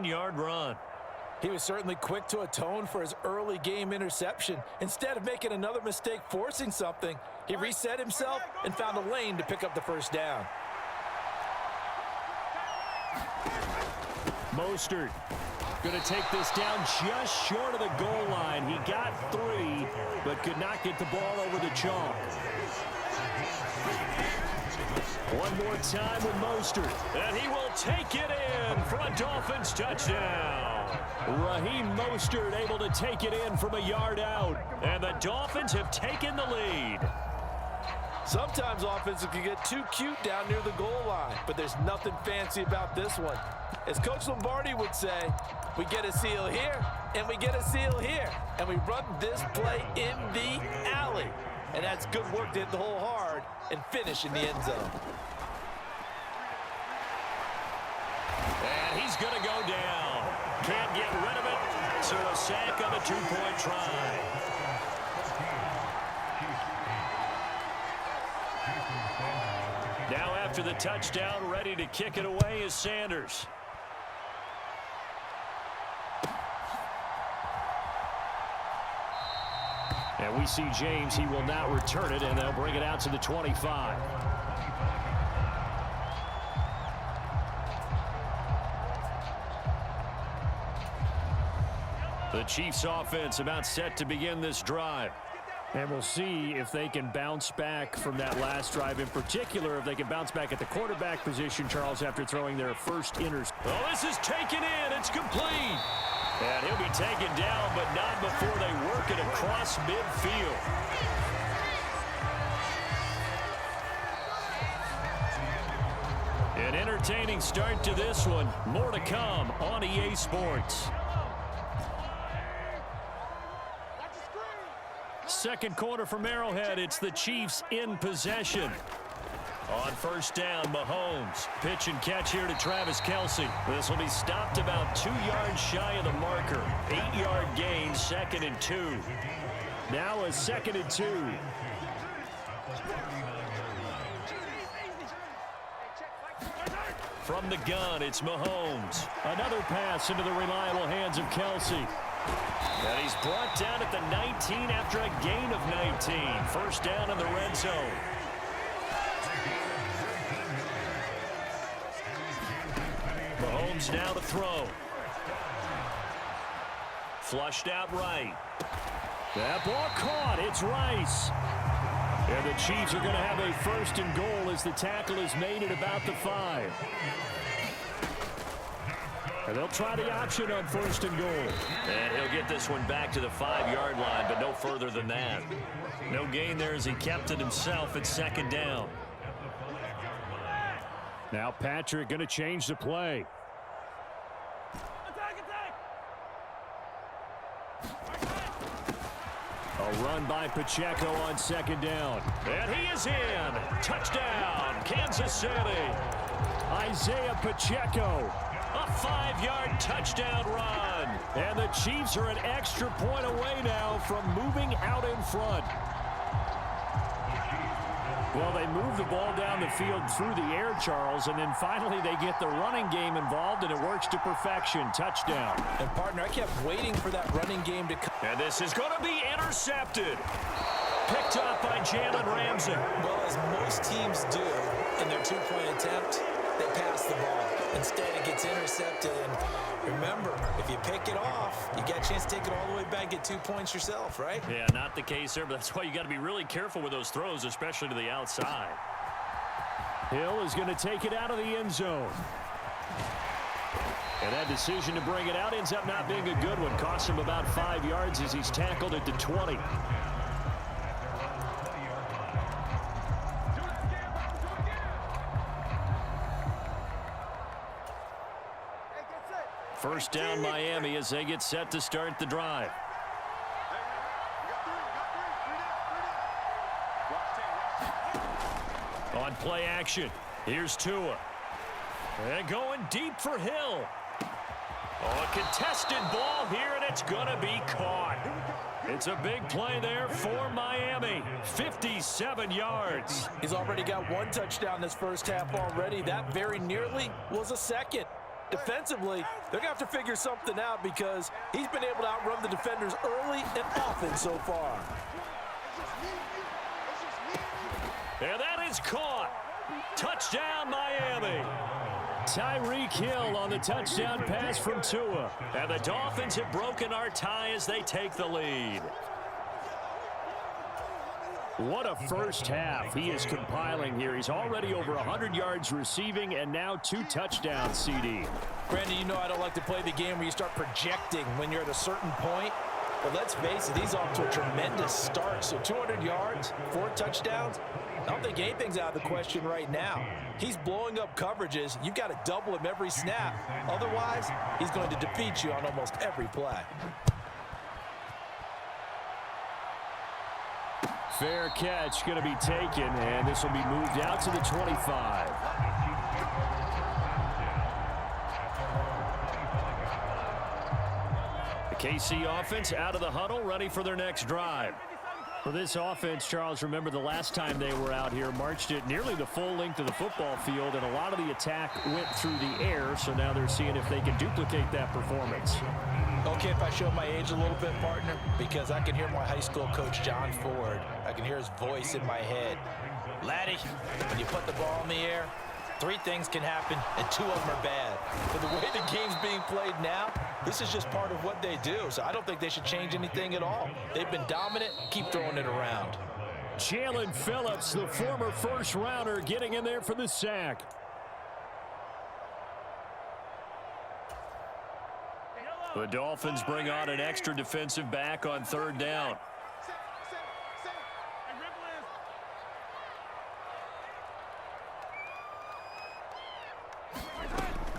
Yard run. He was certainly quick to atone for his early game interception. Instead of making another mistake forcing something, he reset himself and found a lane to pick up the first down. Mostert going to take this down just short of the goal line. He got 3, but could not get the ball over the chalk. One more time with Mostert, and he will take it in for a Dolphins touchdown. Raheem Mostert able to take it in from a yard out, and the Dolphins have taken the lead. Sometimes offenses can get too cute down near the goal line, but there's nothing fancy about this one. As Coach Lombardi would say, we get a seal here, and we get a seal here, and we run this play in the alley. And that's good work to hit the hole hard and finish in the end zone. And he's going to go down. Can't get rid of it, so a sack on a 2-point try. Now after the touchdown, ready to kick it away is Sanders. And we see James. He will not return it, and they'll bring it out to the 25. The Chiefs offense about set to begin this drive. And we'll see if they can bounce back from that last drive. In particular, if they can bounce back at the quarterback position, Charles, after throwing their first interception. Oh, this is taken in. It's complete. And he'll be taken down, but not before they work it across midfield. An entertaining start to this one. More to come on EA Sports. Second quarter from Arrowhead. It's the Chiefs in possession. On first down, Mahomes. Pitch and catch here to Travis Kelce. This will be stopped about 2 yards shy of the marker. 8-yard gain, 2nd and 2. Now a 2nd and 2. From the gun, it's Mahomes. Another pass into the reliable hands of Kelce. And he's brought down at the 19 after a gain of 19. First down in the red zone. Mahomes now to throw. Flushed out right. That ball caught. It's Rice. And the Chiefs are going to have a 1st and goal as the tackle is made at about the 5. And they'll try the option on 1st and goal. And he'll get this one back to the 5-yard line, but no further than that. No gain there as he kept it himself at 2nd down. Now Patrick going to change the play. A run by Pacheco on 2nd down. And he is in. Touchdown, Kansas City. Isaiah Pacheco. A 5-yard touchdown run. And the Chiefs are an extra point away now from moving out in front. Well, they move the ball down the field through the air, Charles, and then finally they get the running game involved, and it works to perfection. Touchdown. And, partner, I kept waiting for that running game to come. And this is going to be intercepted. Picked up by Jalen Ramsey. Well, as most teams do in their 2-point attempt, they pass the ball. Instead, it gets intercepted. And remember, if you pick it off, you get a chance to take it all the way back, get 2 points yourself, right? Yeah, not the case there, but that's why you got to be really careful with those throws, especially to the outside. Hill is going to take it out of the end zone. And that decision to bring it out ends up not being a good one. Costs him about 5 yards as he's tackled at the 20. First down Miami as they get set to start the drive. On play action, here's Tua. And going deep for Hill. Oh, a contested ball here, and it's going to be caught. It's a big play there for Miami. 57 yards. He's already got 1 touchdown this first half already. That very nearly was a 2nd. Defensively, they're going to have to figure something out because he's been able to outrun the defenders early and often so far. And that is caught. Touchdown, Miami. Tyreek Hill on the touchdown pass from Tua. And the Dolphins have broken our tie as they take the lead. What a first half he is compiling here. He's already over 100 yards receiving and now 2 touchdowns, CD. Brandon, you know I don't like to play the game where you start projecting when you're at a certain point. But let's face it, he's off to a tremendous start. So 200 yards, 4 touchdowns. I don't think anything's out of the question right now. He's blowing up coverages. You've got to double him every snap. Otherwise, he's going to defeat you on almost every play. Fair catch going to be taken, and this will be moved out to the 25. The KC offense out of the huddle, ready for their next drive. For this offense, Charles, remember the last time they were out here, marched it nearly the full length of the football field, and a lot of the attack went through the air, so now they're seeing if they can duplicate that performance. Okay, if I show my age a little bit, partner, because I can hear my high school coach, John Ford. I can hear his voice in my head. Laddie, when you put the ball in the air, 3 things can happen, and 2 of them are bad. But the way the game's being played now, this is just part of what they do. So I don't think they should change anything at all. They've been dominant. Keep throwing it around. Jalen Phillips, the former first-rounder, getting in there for the sack. The Dolphins bring on an extra defensive back on 3rd down.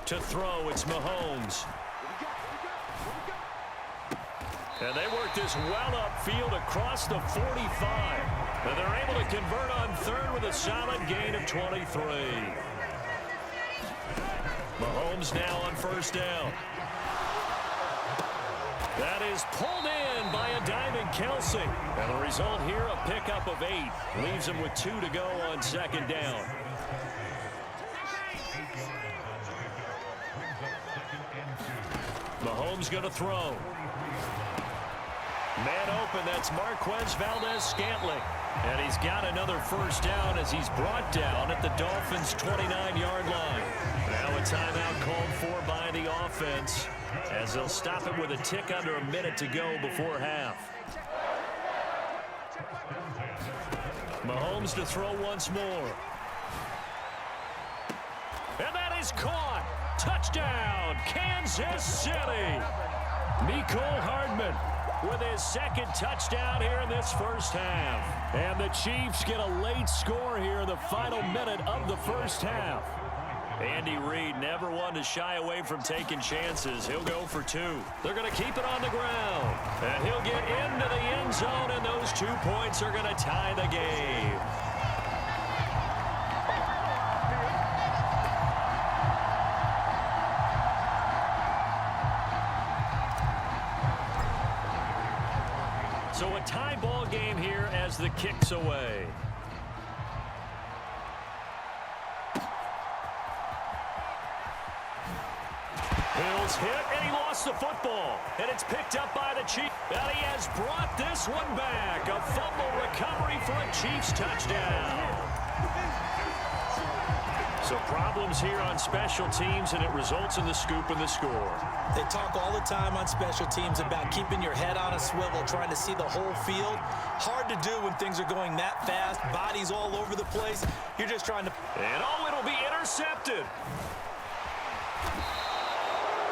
To throw, it's Mahomes. And they work this well upfield across the 45. And they're able to convert on 3rd with a solid gain of 23. Mahomes now on 1st down. That is pulled in by a diving Kelsey. And the result here, a pickup of 8. Leaves him with 2 to go on 2nd down. Mahomes going to throw. Man open, that's Marquez Valdez-Scantling. And he's got another 1st down as he's brought down at the Dolphins' 29-yard line. Now a timeout called for by the offense as they'll stop it with a tick under a minute to go before half. Mahomes to throw once more. And that is caught. Touchdown, Kansas City. Mecole Hardman with his 2nd touchdown here in this first half. And the Chiefs get a late score here in the final minute of the first half. Andy Reid never one to shy away from taking chances. He'll go for 2. They're going to keep it on the ground. And he'll get into the end zone, and those 2 points are going to tie the game. So a tie ball game here as the kick's away. Hill's hit, and he lost the football. And it's picked up by the Chiefs. And he has brought this one back. A fumble recovery for a Chiefs touchdown. So problems here on special teams, and it results in the scoop and the score. They talk all the time on special teams about keeping your head on a swivel, trying to see the whole field. Hard to do when things are going that fast, bodies all over the place. You're just trying to... And oh, it'll be intercepted.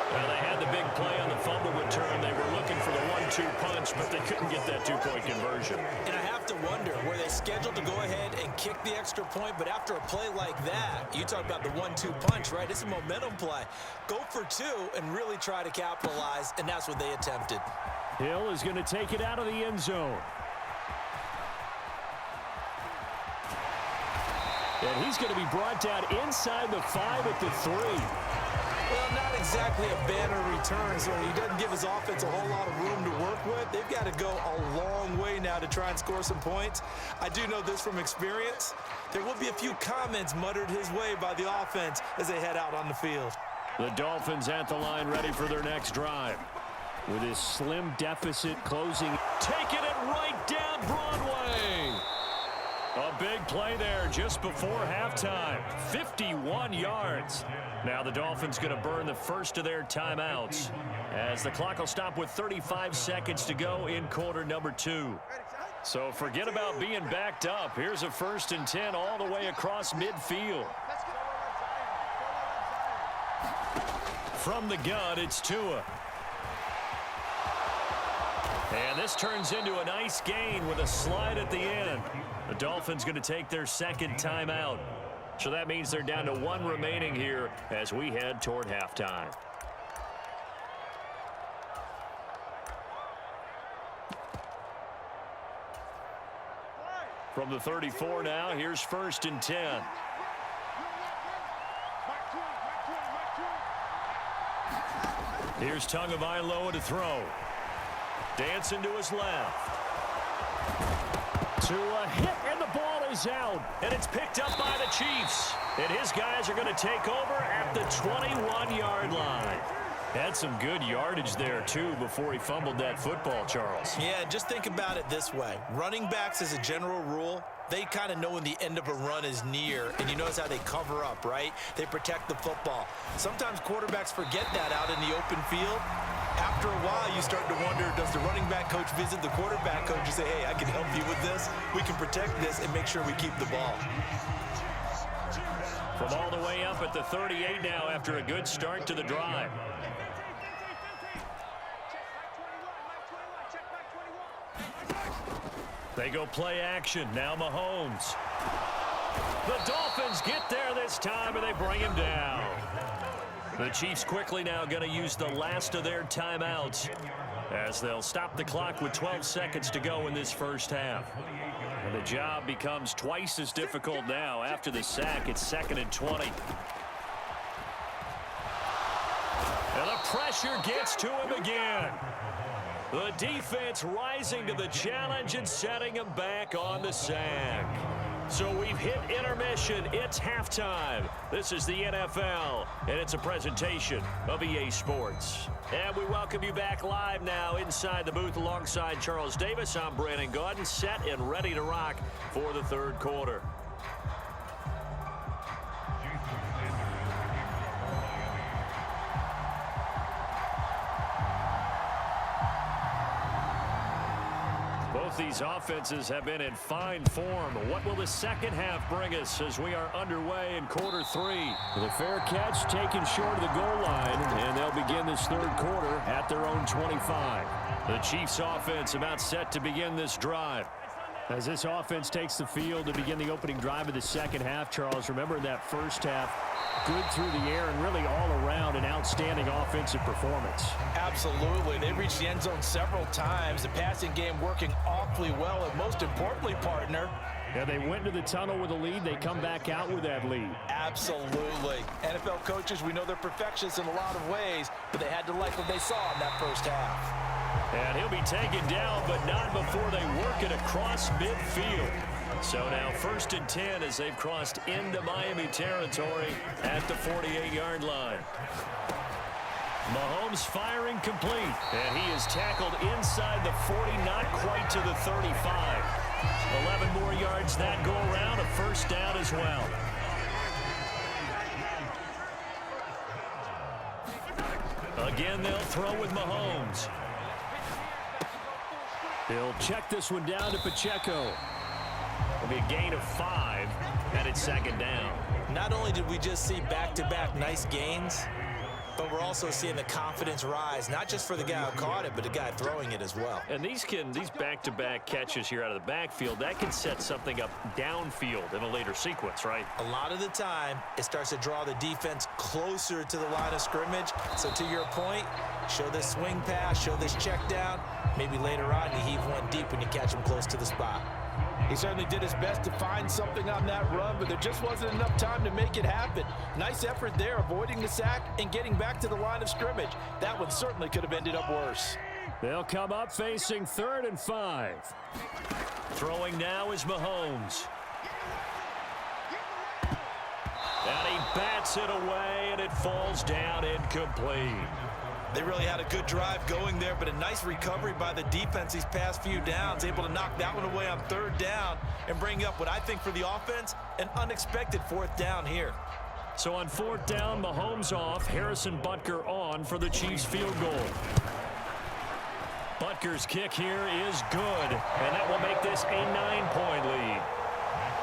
Well, they had the big play on the fumble return. They were looking for the 1-2 punch, but they couldn't get that 2-point conversion. And I have to wonder, were they scheduled to go ahead and kick the extra point? But after a play like that, you talk about the 1-2 punch, right? It's a momentum play. Go for 2 and really try to capitalize, and that's what they attempted. Hill is going to take it out of the end zone. And he's going to be brought down inside the 5 at the 3. Well, not exactly a banner return, so he doesn't give his offense a whole lot of room to work with. They've got to go a long way now to try and score some points. I do know this from experience. There will be a few comments muttered his way by the offense as they head out on the field. The Dolphins at the line ready for their next drive. With his slim deficit closing. Taking it right down Broadway. A big play there just before halftime. 51 yards. Now the Dolphins going to burn the first of their timeouts as the clock will stop with 35 seconds to go in quarter number 2. So forget about being backed up. Here's a 1st and 10 all the way across midfield. From the gun, it's Tua. And this turns into a nice gain with a slide at the end. The Dolphins going to take their second timeout. So that means they're down to 1 remaining here as we head toward halftime. From the 34 now, here's 1st and 10. Here's Tagovailoa to throw. Dancing to his left. To a hit, and the ball is out. And it's picked up by the Chiefs. And his guys are going to take over at the 21-yard line. Had some good yardage there, too, before he fumbled that football, Charles. Yeah, just think about it this way. Running backs, as a general rule, they kind of know when the end of a run is near, and you notice how they cover up, right? They protect the football. Sometimes quarterbacks forget that out in the open field. After a while, you start to wonder, does the running back coach visit the quarterback coach and say, hey, I can help you with this. We can protect this and make sure we keep the ball. From all the way up at the 38 now after a good start to the drive. They go play action. Now Mahomes. The Dolphins get there this time, and they bring him down. The Chiefs quickly now going to use the last of their timeouts as they'll stop the clock with 12 seconds to go in this first half. And the job becomes twice as difficult now after the sack. It's 2nd and 20. And the pressure gets to him again. The defense rising to the challenge and setting him back on the sack. So we've hit intermission. It's halftime. This is the NFL, and it's a presentation of EA Sports. And we welcome you back live now inside the booth alongside Charles Davis. I'm Brandon Gaudin, set and ready to rock for the third quarter. Both these offenses have been in fine form. What will the second half bring us as we are underway in quarter 3? The fair catch taken short of the goal line, and they'll begin this third quarter at their own 25. The Chiefs offense about set to begin this drive. As this offense takes the field to begin the opening drive of the second half, Charles, remember that first half, good through the air and really all around an outstanding offensive performance. Absolutely. They reached the end zone several times. The passing game working awfully well, and most importantly, partner, yeah, they went to the tunnel with a lead. They come back out with that lead. Absolutely. NFL coaches, we know they're perfectionists in a lot of ways, but they had to like what they saw in that first half. And he'll be taken down, but not before they work it across midfield. So now 1st and 10 as they've crossed into Miami territory at the 48-yard line. Mahomes firing complete, and he is tackled inside the 40, not quite to the 35. 11 more yards that go around, a first down as well. Again, they'll throw with Mahomes. He'll check this one down to Pacheco. It'll be a gain of 5, and it's 2nd down. Not only did we just see back-to-back nice gains, but we're also seeing the confidence rise, not just for the guy who caught it, but the guy throwing it as well. And these back-to-back catches here out of the backfield, that can set something up downfield in a later sequence, right? A lot of the time, it starts to draw the defense closer to the line of scrimmage. So to your point, show this swing pass, show this check down. Maybe later on, you heave one deep when you catch him close to the spot. He certainly did his best to find something on that run, but there just wasn't enough time to make it happen. Nice effort there, avoiding the sack and getting back to the line of scrimmage. That one certainly could have ended up worse. They'll come up facing 3rd and 5. Throwing now is Mahomes. And he bats it away, and it falls down incomplete. They really had a good drive going there, but a nice recovery by the defense these past few downs, able to knock that one away on third down and bring up what I think for the offense, an unexpected fourth down here. So on fourth down, Mahomes off, Harrison Butker on for the Chiefs field goal. Butker's kick here is good, and that will make this a 9-point lead.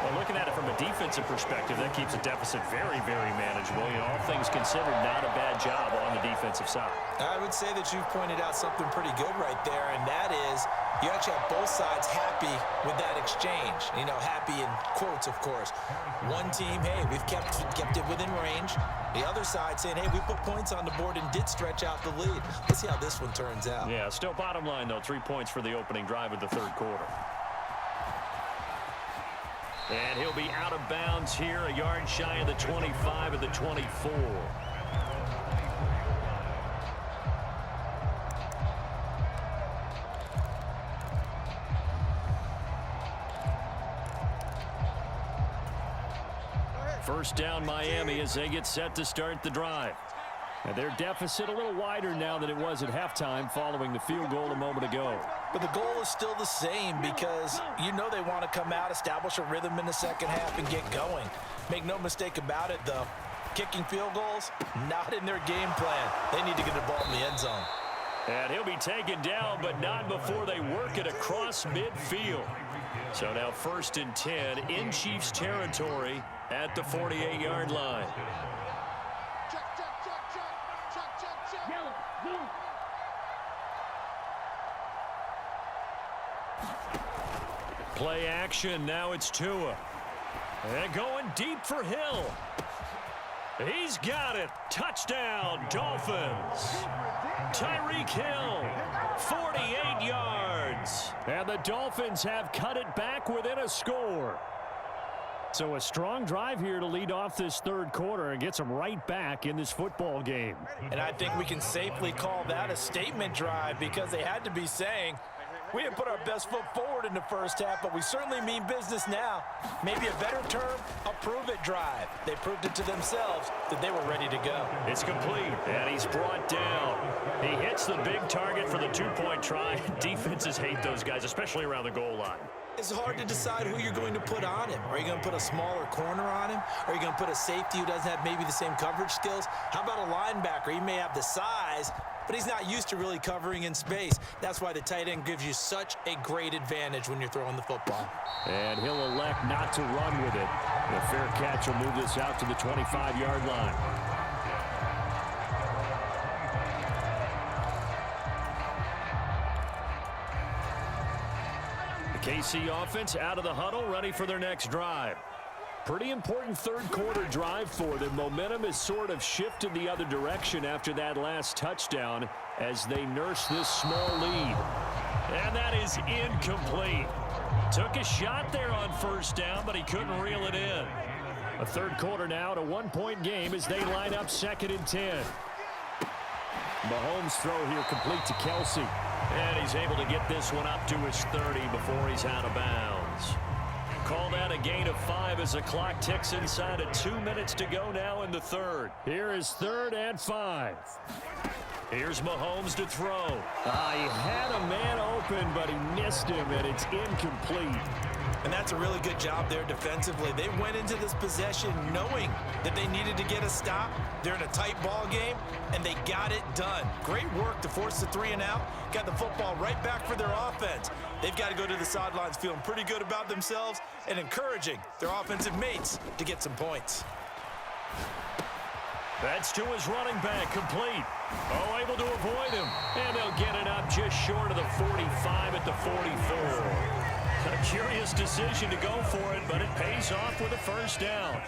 Well, looking at it from a defensive perspective, that keeps the deficit very, very manageable. You know, all things considered, not a bad job on the defensive side. I would say that you've pointed out something pretty good right there, and that is you actually have both sides happy with that exchange. You know, happy in quotes, of course. One team, hey, we've kept it within range. The other side saying, hey, we put points on the board and did stretch out the lead. Let's see how this one turns out. Yeah, still bottom line, though, 3 points for the opening drive of the third quarter. And he'll be out of bounds here, a yard shy of the 25 of the 24. First down Miami as they get set to start the drive. And their deficit a little wider now than it was at halftime following the field goal a moment ago. But the goal is still the same because you know they want to come out, establish a rhythm in the second half, and get going. Make no mistake about it, though. Kicking field goals, not in their game plan. They need to get the ball in the end zone. And he'll be taken down, but not before they work it across midfield. So now 1st and 10 in Chiefs territory at the 48-yard line. Play action, now it's Tua. And going deep for Hill. He's got it. Touchdown, Dolphins. Tyreek Hill, 48 yards. And the Dolphins have cut it back within a score. So a strong drive here to lead off this third quarter and gets them right back in this football game. And I think we can safely call that a statement drive because they had to be saying, we didn't put our best foot forward in the first half, but we certainly mean business now. Maybe a better term, a prove-it drive. They proved it to themselves that they were ready to go. It's complete, and he's brought down. He hits the big target for the two-point try. Defenses hate those guys, especially around the goal line. It's hard to decide who you're going to put on him. Are you going to put a smaller corner on him? Are you going to put a safety who doesn't have maybe the same coverage skills? How about a linebacker? He may have the size, but he's not used to really covering in space. That's why the tight end gives you such a great advantage when you're throwing the football. And he'll elect not to run with it. The fair catch will move this out to the 25-yard line. The KC offense out of the huddle, ready for their next drive. Pretty important third quarter drive for them. Momentum has sort of shifted the other direction after that last touchdown as they nurse this small lead. And that is incomplete. Took a shot there on first down, but he couldn't reel it in. A third quarter now at a one-point game as they line up 2nd and 10. Mahomes' throw here complete to Kelsey. And he's able to get this one up to his 30 before he's out of bounds. Call that a gain of 5 as the clock ticks inside of 2 minutes to go now in the third. Here is 3rd and 5. Here's Mahomes to throw. He had a man open, but he missed him, and it's incomplete. And that's a really good job there defensively. They went into this possession knowing that they needed to get a stop. They're in a tight ball game, and they got it done. Great work to force the 3 and out. Got the football right back for their offense. They've got to go to the sidelines feeling pretty good about themselves and encouraging their offensive mates to get some points. That's to his running back, complete. Able to avoid him. And they'll get it up just short of the 45 at the 44. A curious decision to go for it, but it pays off with a first down.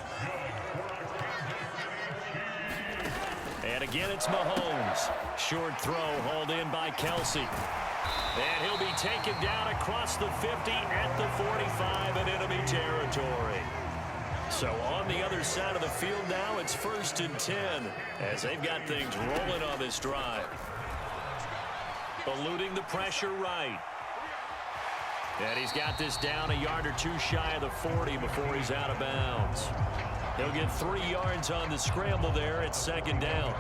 And again, it's Mahomes. Short throw hauled in by Kelsey. And he'll be taken down across the 50 at the 45 in enemy territory. So on the other side of the field now, it's 1st and 10 as they've got things rolling on this drive. Eluding the pressure right. And he's got this down a yard or two shy of the 40 before he's out of bounds. He'll get 3 yards on the scramble there at 2nd down.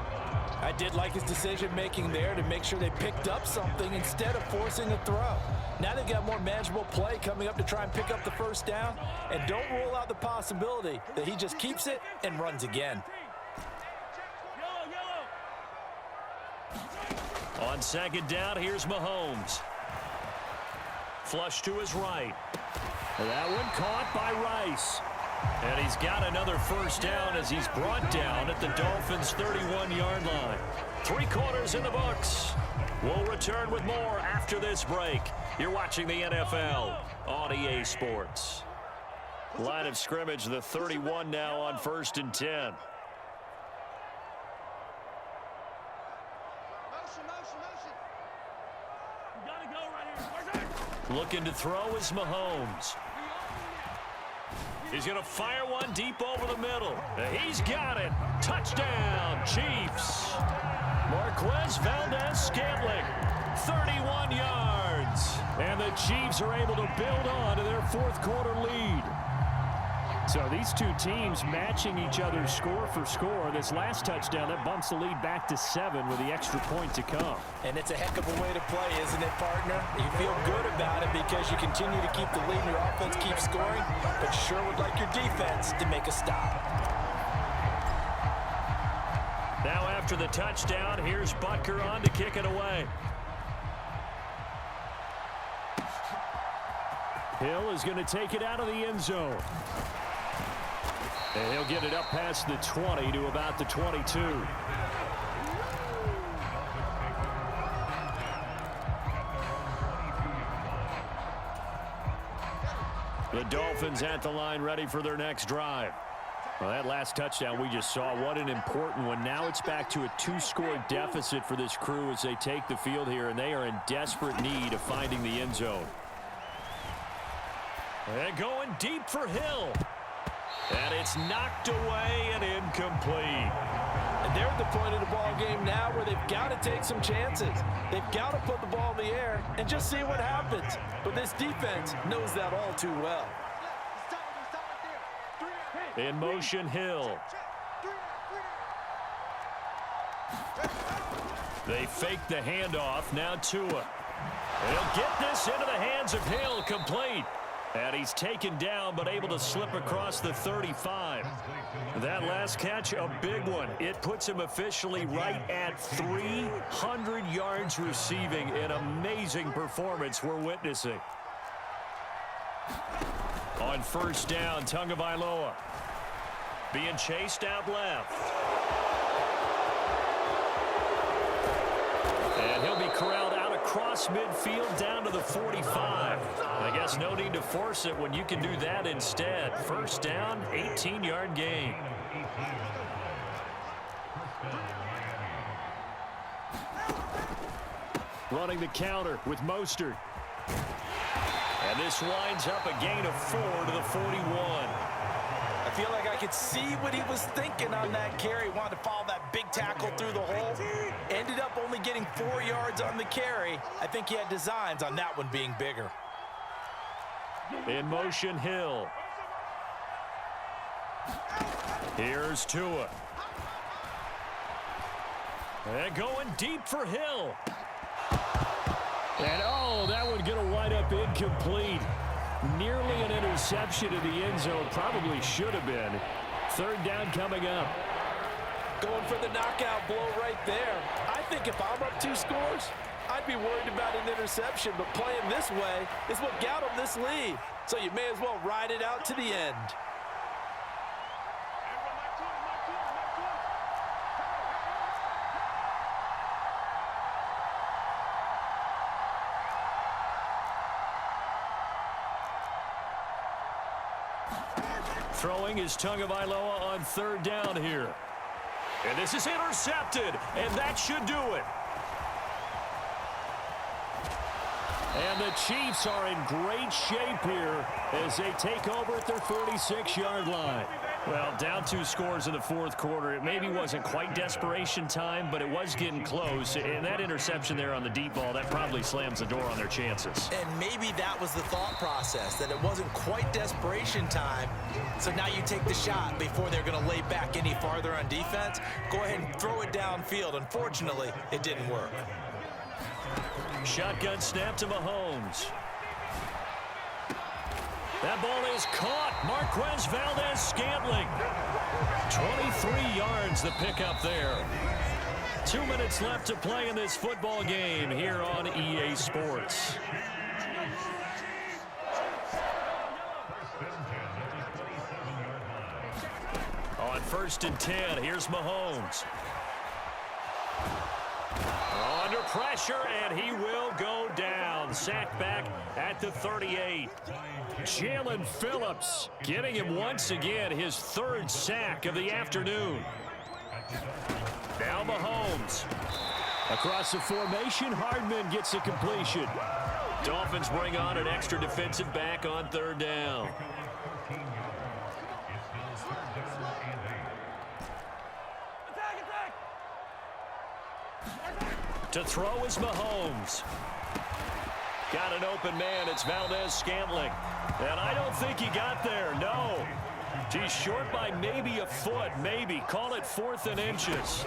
I did like his decision-making there to make sure they picked up something instead of forcing a throw. Now they've got more manageable play coming up to try and pick up the 1st down. And don't rule out the possibility that he just keeps it and runs again. On 2nd down, here's Mahomes. Flush to his right. That one caught by Rice. And he's got another 1st down as he's brought down at the Dolphins' 31-yard line. 3 quarters in the books. We'll return with more after this break. You're watching the NFL on EA Sports. Line of scrimmage, the 31 now on 1st and 10. Looking to throw is Mahomes. He's going to fire one deep over the middle. He's got it. Touchdown, Chiefs. Marquez Valdez-Scantling, 31 yards. And the Chiefs are able to build on to their 4th quarter lead. So these two teams matching each other score for score. This last touchdown, that bumps the lead back to 7 with the extra point to come. And it's a heck of a way to play, isn't it, partner? You feel good about it because you continue to keep the lead and your offense keeps scoring, but you sure would like your defense to make a stop. Now after the touchdown, here's Butker on to kick it away. Hill is going to take it out of the end zone. And he'll get it up past the 20 to about the 22. The Dolphins at the line ready for their next drive. Well, that last touchdown we just saw, what an important one. Now it's back to a 2-score deficit for this crew as they take the field here, and they are in desperate need of finding the end zone. And going deep for Hill. And it's knocked away and incomplete. And they're at the point of the ball game now where they've got to take some chances. They've got to put the ball in the air and just see what happens. But this defense knows that all too well. In motion, Hill. They fake the handoff. Now Tua. He'll get this into the hands of Hill, complete. And he's taken down, but able to slip across the 35. That last catch, a big one. It puts him officially right at 300 yards receiving. An amazing performance we're witnessing. On 1st down, Tagovailoa being chased out left. And he'll be corralled out across midfield down to the 45. I guess no need to force it when you can do that instead. 1st down, 18-yard gain. Running the counter with Mostert. And this winds up a gain of 4 to the 41. I feel like I could see what he was thinking on that carry. Wanted to follow that big tackle through the hole. Ended up only getting 4 yards on the carry. I think he had designs on that one being bigger. In motion, Hill. Here's Tua. And going deep for Hill. And oh, that one going to wind up incomplete. Nearly an interception in the end zone. Probably should have been. 3rd down coming up. Going for the knockout blow right there. I think if I'm up 2 scores, I'd be worried about an interception, but playing this way is what got him this lead. So you may as well ride it out to the end. Throwing is Tagovailoa on 3rd down here. And this is intercepted, and that should do it. And the Chiefs are in great shape here as they take over at their 46-yard line. Well, down 2 scores in the fourth quarter. It maybe wasn't quite desperation time, but it was getting close. And that interception there on the deep ball, that probably slams the door on their chances. And maybe that was the thought process, that it wasn't quite desperation time. So now you take the shot before they're going to lay back any farther on defense. Go ahead and throw it downfield. Unfortunately, it didn't work. Shotgun snap to Mahomes. That ball is caught. Marquez Valdez-Scantling. 23 yards the pickup there. 2 minutes left to play in this football game here on EA Sports. On 1st and 10, here's Mahomes. Under pressure, and he will go down. Sacked back at the 38. Jalen Phillips getting him once again his 3rd sack of the afternoon. Now Mahomes. Across the formation, Hardman gets a completion. Dolphins bring on an extra defensive back on 3rd down. To throw is Mahomes. Got an open man. It's Valdez-Scantling. And I don't think he got there. No. He's short by maybe a foot. Maybe. Call it 4th and inches.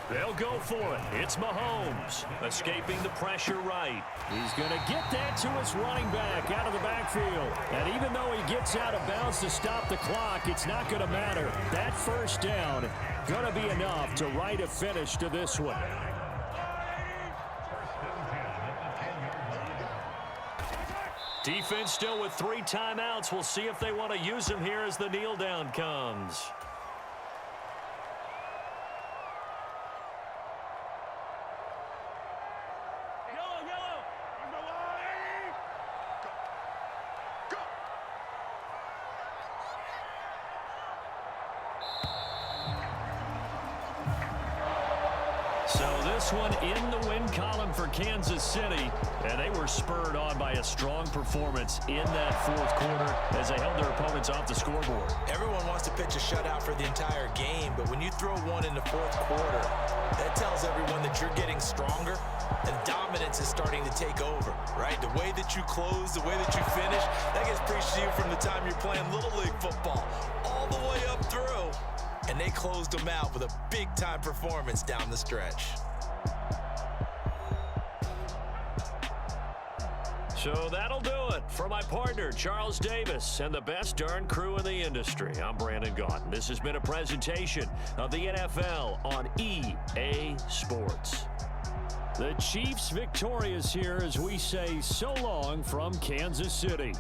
They'll go for it. It's Mahomes. Escaping the pressure right. He's going to get that to his running back out of the backfield. And even though he gets out of bounds to stop the clock, it's not going to matter. That 1st down going to be enough to write a finish to this one. Defense still with 3 timeouts. We'll see if they want to use them here as the kneel down comes. So this one in the win column for Kansas City, and they were spurred on by a strong performance in that fourth quarter as they held their opponents off the scoreboard. Everyone wants to pitch a shutout for the entire game, but when you throw one in the fourth quarter, that tells everyone that you're getting stronger and dominance is starting to take over, right? The way that you close, the way that you finish, that gets preached to you from the time you're playing Little League football all the way up through. And they closed them out with a big-time performance down the stretch. So that'll do it for my partner, Charles Davis, and the best darn crew in the industry. I'm Brandon Gaudin. This has been a presentation of the NFL on EA Sports. The Chiefs victorious here as we say so long from Kansas City.